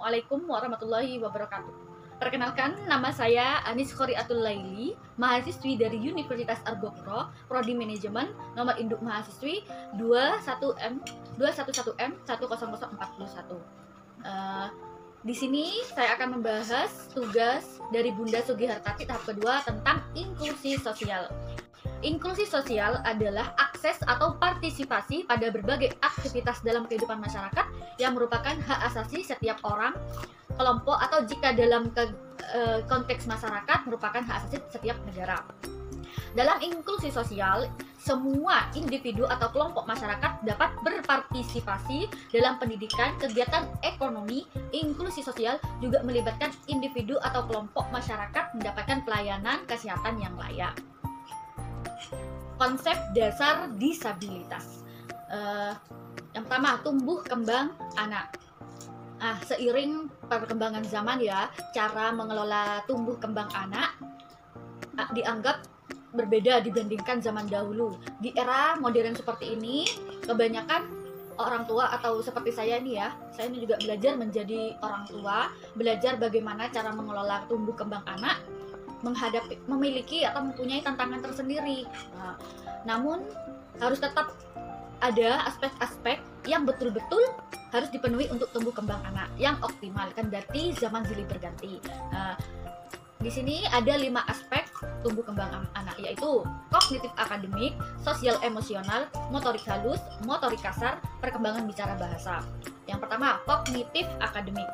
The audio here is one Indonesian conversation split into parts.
Assalamualaikum warahmatullahi wabarakatuh. Perkenalkan, nama saya Anis Khoriatul Laili, mahasiswi dari Universitas Argopuro, Prodi Manajemen, nomor induk mahasiswi 21M 211M10041. Di sini saya akan membahas tugas dari Bunda Sugihartati tahap kedua tentang inklusi sosial. Inklusi sosial adalah akses atau partisipasi pada berbagai aktivitas dalam kehidupan masyarakat yang merupakan hak asasi setiap orang, kelompok, atau jika dalam konteks masyarakat merupakan hak asasi setiap negara. Dalam inklusi sosial, semua individu atau kelompok masyarakat dapat berpartisipasi dalam pendidikan, kegiatan ekonomi. Inklusi sosial juga melibatkan individu atau kelompok masyarakat mendapatkan pelayanan kesehatan yang layak. Konsep dasar disabilitas. Yang pertama, tumbuh kembang anak. Seiring perkembangan zaman ya, cara mengelola tumbuh kembang anak dianggap berbeda dibandingkan zaman dahulu. Di era modern seperti ini, kebanyakan orang tua atau seperti saya ini ya, saya ini juga belajar menjadi orang tua, belajar bagaimana cara mengelola tumbuh kembang anak, memiliki atau mempunyai tantangan tersendiri. Namun harus tetap ada aspek-aspek yang betul-betul harus dipenuhi untuk tumbuh kembang anak yang optimal, kan berarti zaman silih berganti. Di sini ada 5 aspek tumbuh kembang anak, yaitu kognitif akademik, sosial emosional, motorik halus, motorik kasar, perkembangan bicara bahasa. Yang pertama, kognitif akademik,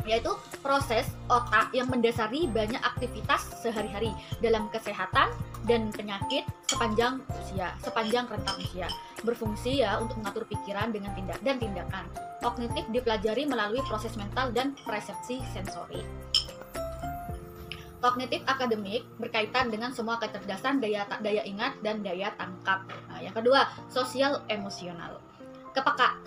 yaitu proses otak yang mendasari banyak aktivitas sehari-hari dalam kesehatan dan penyakit sepanjang rentang usia, berfungsi ya untuk mengatur pikiran dengan tindakan. Kognitif dipelajari melalui proses mental dan persepsi sensori. Kognitif akademik berkaitan dengan semua kecerdasan, daya ingat, dan daya tangkap. Yang kedua, sosial emosional.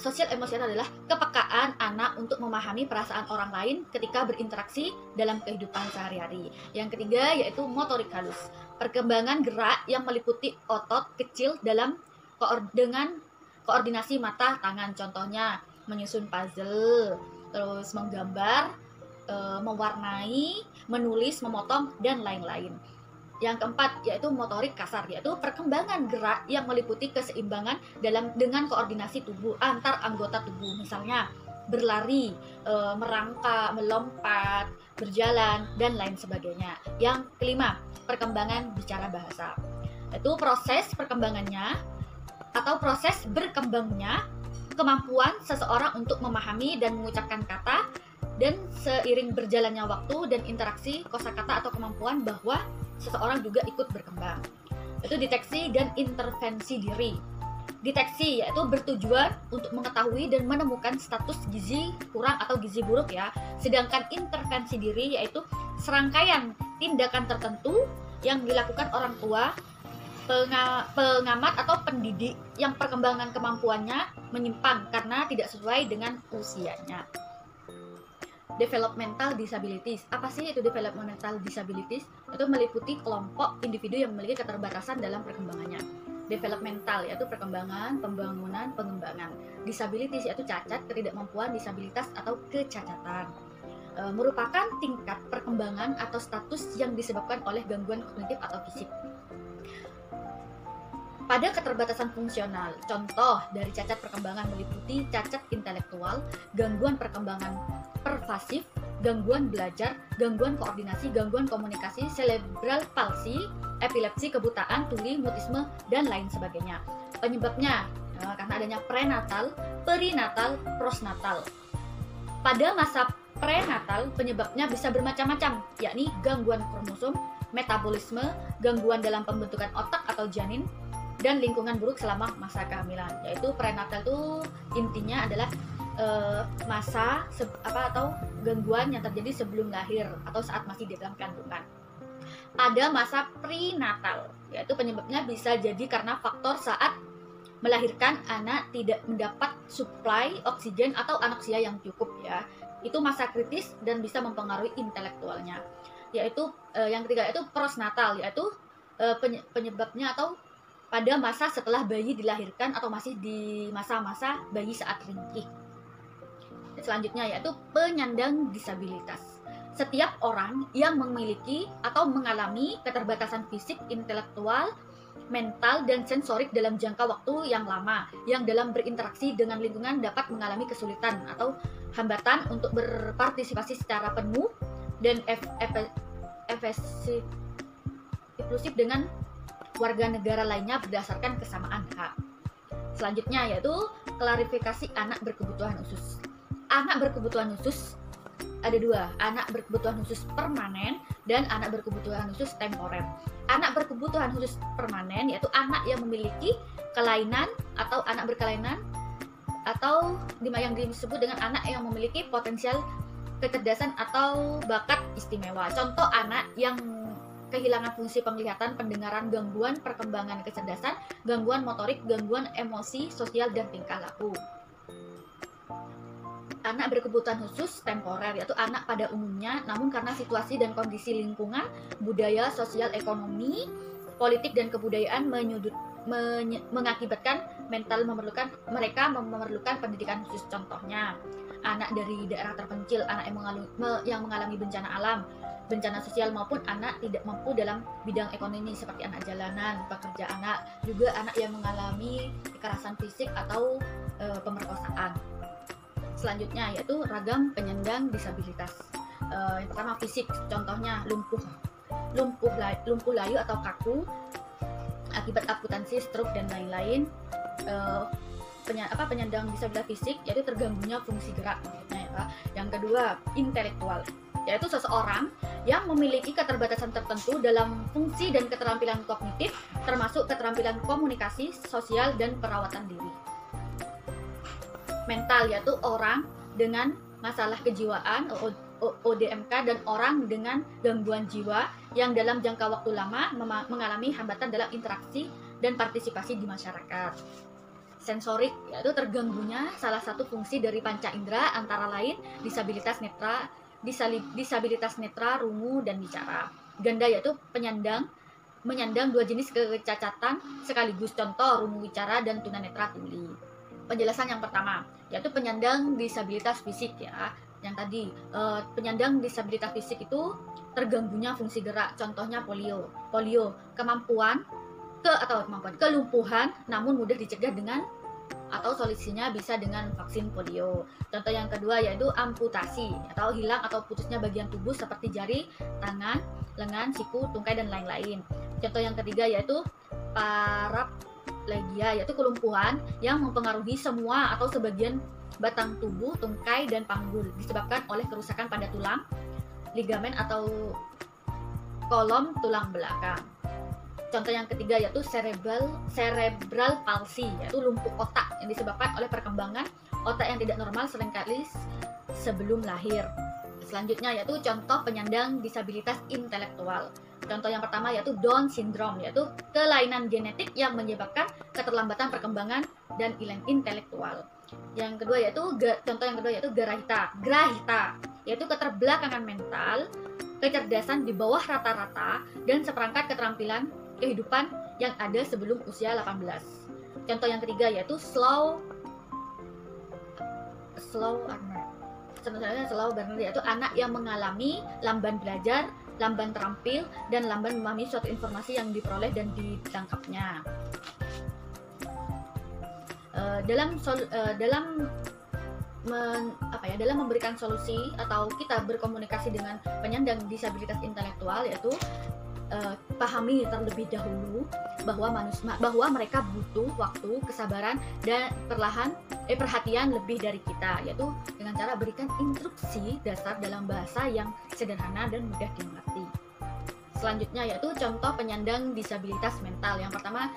Sosial emosional adalah kepekaan anak untuk memahami perasaan orang lain ketika berinteraksi dalam kehidupan sehari-hari. Yang ketiga yaitu motorik halus. Perkembangan gerak yang meliputi otot kecil dengan koordinasi mata tangan. Contohnya menyusun puzzle, terus menggambar, mewarnai, menulis, memotong, dan lain-lain. Yang keempat yaitu motorik kasar, yaitu perkembangan gerak yang meliputi keseimbangan dengan koordinasi tubuh antar anggota tubuh, misalnya berlari, merangkak, melompat, berjalan, dan lain sebagainya. Yang kelima, perkembangan bicara bahasa, yaitu proses perkembangannya atau proses berkembangnya kemampuan seseorang untuk memahami dan mengucapkan kata, dan seiring berjalannya waktu dan interaksi kosakata atau kemampuan bahwa seseorang juga ikut berkembang. Itu deteksi dan intervensi diri. Deteksi yaitu bertujuan untuk mengetahui dan menemukan status gizi kurang atau gizi buruk ya. Sedangkan intervensi diri yaitu serangkaian tindakan tertentu yang dilakukan orang tua, pengamat atau pendidik yang perkembangan kemampuannya menyimpang karena tidak sesuai dengan usianya. Developmental disabilities. Apa sih itu developmental disabilities? Itu meliputi kelompok individu yang memiliki keterbatasan dalam perkembangannya. Developmental yaitu perkembangan, pembangunan, pengembangan. Disabilities yaitu cacat, ketidakmampuan, disabilitas atau kecacatan. Merupakan tingkat perkembangan atau status yang disebabkan oleh gangguan kognitif atau fisik. Pada keterbatasan fungsional, contoh dari cacat perkembangan meliputi cacat intelektual, gangguan perkembangan pervasif, gangguan belajar, gangguan koordinasi, gangguan komunikasi, cerebral palsy, epilepsi, kebutaan, tuli, mutisme, dan lain sebagainya. Penyebabnya karena adanya prenatal, perinatal, postnatal. Pada masa prenatal, penyebabnya bisa bermacam-macam, yakni gangguan kromosom, metabolisme, gangguan dalam pembentukan otak atau janin, dan lingkungan buruk selama masa kehamilan. Yaitu prenatal itu intinya adalah masa atau gangguan yang terjadi sebelum lahir atau saat masih di dalam kandungan. Pada masa prenatal, yaitu penyebabnya bisa jadi karena faktor saat melahirkan anak tidak mendapat suplai oksigen atau anoksia yang cukup ya. Itu masa kritis dan bisa mempengaruhi intelektualnya. Yaitu yang ketiga yaitu postnatal, yaitu penyebabnya atau pada masa setelah bayi dilahirkan atau masih di masa-masa bayi saat ringkih. Selanjutnya yaitu penyandang disabilitas. Setiap orang yang memiliki atau mengalami keterbatasan fisik, intelektual, mental, dan sensorik dalam jangka waktu yang lama, yang dalam berinteraksi dengan lingkungan dapat mengalami kesulitan atau hambatan untuk berpartisipasi secara penuh dan inklusif dengan warga negara lainnya berdasarkan kesamaan hak. Selanjutnya yaitu klarifikasi anak berkebutuhan khusus. Anak berkebutuhan khusus ada dua, anak berkebutuhan khusus permanen dan anak berkebutuhan khusus temporer. Anak berkebutuhan khusus permanen yaitu anak yang memiliki kelainan atau anak berkelainan atau yang disebut dengan anak yang memiliki potensial kecerdasan atau bakat istimewa. Contoh anak yang kehilangan fungsi penglihatan, pendengaran, gangguan perkembangan kecerdasan, gangguan motorik, gangguan emosi, sosial, dan tingkah laku. Anak berkebutuhan khusus temporer yaitu anak pada umumnya, namun karena situasi dan kondisi lingkungan, budaya, sosial, ekonomi, politik, dan kebudayaan mengakibatkan mereka memerlukan pendidikan khusus. Contohnya, anak dari daerah terpencil, anak yang mengalami bencana alam, bencana sosial, maupun anak tidak mampu dalam bidang ekonomi seperti anak jalanan, pekerja anak, juga anak yang mengalami kekerasan fisik atau pemerkosaan. Selanjutnya yaitu ragam penyandang disabilitas. Yang pertama fisik, contohnya lumpuh layu atau kaku akibat amputasi, stroke, dan lain-lain. Penyandang disabilitas fisik yaitu terganggunya fungsi gerak. Yang kedua intelektual, yaitu seseorang yang memiliki keterbatasan tertentu dalam fungsi dan keterampilan kognitif, termasuk keterampilan komunikasi, sosial, dan perawatan diri. Mental yaitu orang dengan masalah kejiwaan ODMK dan orang dengan gangguan jiwa yang dalam jangka waktu lama mengalami hambatan dalam interaksi dan partisipasi di masyarakat. Sensorik yaitu terganggunya salah satu fungsi dari panca indera, antara lain disabilitas netra, rungu, dan bicara. Ganda yaitu menyandang dua jenis kecacatan sekaligus, contoh rungu wicara dan tunanetra tuli. Penjelasan yang pertama yaitu penyandang disabilitas fisik ya. Yang tadi penyandang disabilitas fisik itu terganggunya fungsi gerak, contohnya polio, kelumpuhan namun mudah dicegah dengan atau solusinya bisa dengan vaksin polio. Contoh yang kedua yaitu amputasi atau hilang atau putusnya bagian tubuh seperti jari, tangan, lengan, siku, tungkai, dan lain-lain. Contoh yang ketiga yaitu paraplegia, yaitu kelumpuhan yang mempengaruhi semua atau sebagian batang tubuh, tungkai, dan panggul disebabkan oleh kerusakan pada tulang, ligamen, atau kolom tulang belakang. Contoh yang ketiga yaitu cerebral palsy, yaitu lumpuh otak yang disebabkan oleh perkembangan otak yang tidak normal seringkali sebelum lahir. Selanjutnya yaitu contoh penyandang disabilitas intelektual. Contoh yang pertama yaitu Down syndrome, yaitu kelainan genetik yang menyebabkan keterlambatan perkembangan dan intelektual. Yang kedua yaitu contoh yang kedua yaitu grahita, yaitu keterbelakangan mental, kecerdasan di bawah rata-rata, dan seperangkat keterampilan kehidupan yang ada sebelum usia 18. Contoh yang ketiga yaitu slow learner, yaitu anak yang mengalami lamban belajar, lamban terampil, dan lamban memahami suatu informasi yang diperoleh dan ditangkapnya. Dalam memberikan solusi atau kita berkomunikasi dengan penyandang disabilitas intelektual, yaitu pahami terlebih dahulu bahwa mereka butuh waktu, kesabaran, dan perhatian lebih dari kita, yaitu dengan cara berikan instruksi dasar dalam bahasa yang sederhana dan mudah dimengerti. Selanjutnya yaitu contoh penyandang disabilitas mental. Yang pertama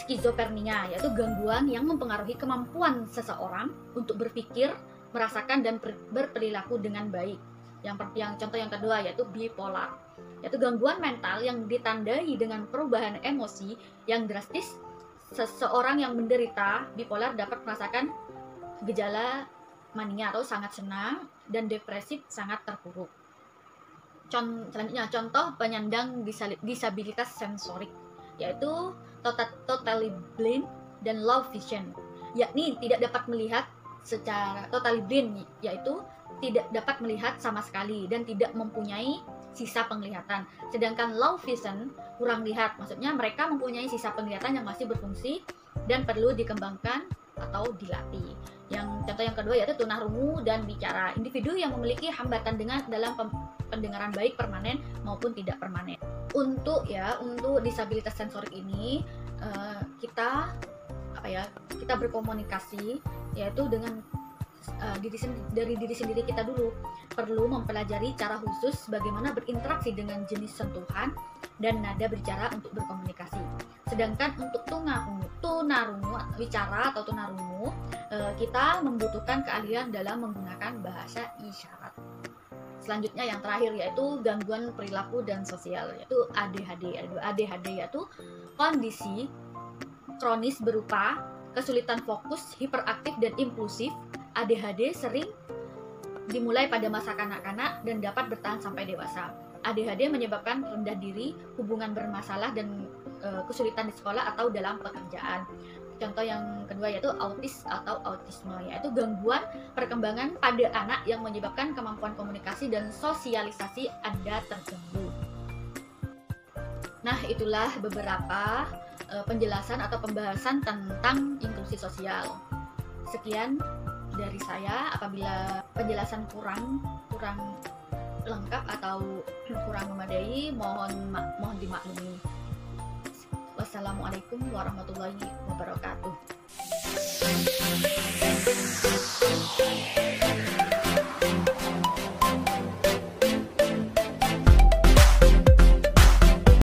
skizofrenia, yaitu gangguan yang mempengaruhi kemampuan seseorang untuk berpikir, merasakan, dan berperilaku dengan baik. Yang contoh yang kedua yaitu bipolar, yaitu gangguan mental yang ditandai dengan perubahan emosi yang drastis. Seseorang yang menderita bipolar dapat merasakan gejala mania atau sangat senang dan depresif sangat terpuruk. Selanjutnya contoh penyandang disabilitas sensorik, yaitu totally blind dan low vision, yakni tidak dapat melihat secara totally blind, yaitu tidak dapat melihat sama sekali dan tidak mempunyai sisa penglihatan. Sedangkan low vision, kurang lihat, maksudnya mereka mempunyai sisa penglihatan yang masih berfungsi dan perlu dikembangkan atau dilatih. Yang contoh yang kedua yaitu tunarungu dan bicara. Individu yang memiliki hambatan dalam pendengaran baik permanen maupun tidak permanen. Untuk disabilitas sensorik ini kita berkomunikasi yaitu dengan dari diri sendiri kita dulu. Perlu mempelajari cara khusus bagaimana berinteraksi dengan jenis sentuhan dan nada berbicara untuk berkomunikasi. Sedangkan untuk tunarungu bicara atau tunarungu, kita membutuhkan keahlian dalam menggunakan bahasa isyarat. Selanjutnya yang terakhir yaitu gangguan perilaku dan sosial, yaitu ADHD. ADHD yaitu kondisi kronis berupa kesulitan fokus, hiperaktif dan impulsif. ADHD sering dimulai pada masa kanak-kanak dan dapat bertahan sampai dewasa. ADHD menyebabkan rendah diri, hubungan bermasalah, dan kesulitan di sekolah atau dalam pekerjaan. Contoh yang kedua yaitu autis atau autisme, yaitu gangguan perkembangan pada anak yang menyebabkan kemampuan komunikasi dan sosialisasi Anda terganggu. Nah, itulah beberapa penjelasan atau pembahasan tentang inklusi sosial. Sekian dari saya. Apabila penjelasan kurang lengkap atau kurang memadai, mohon dimaklumi. Wassalamualaikum warahmatullahi wabarakatuh.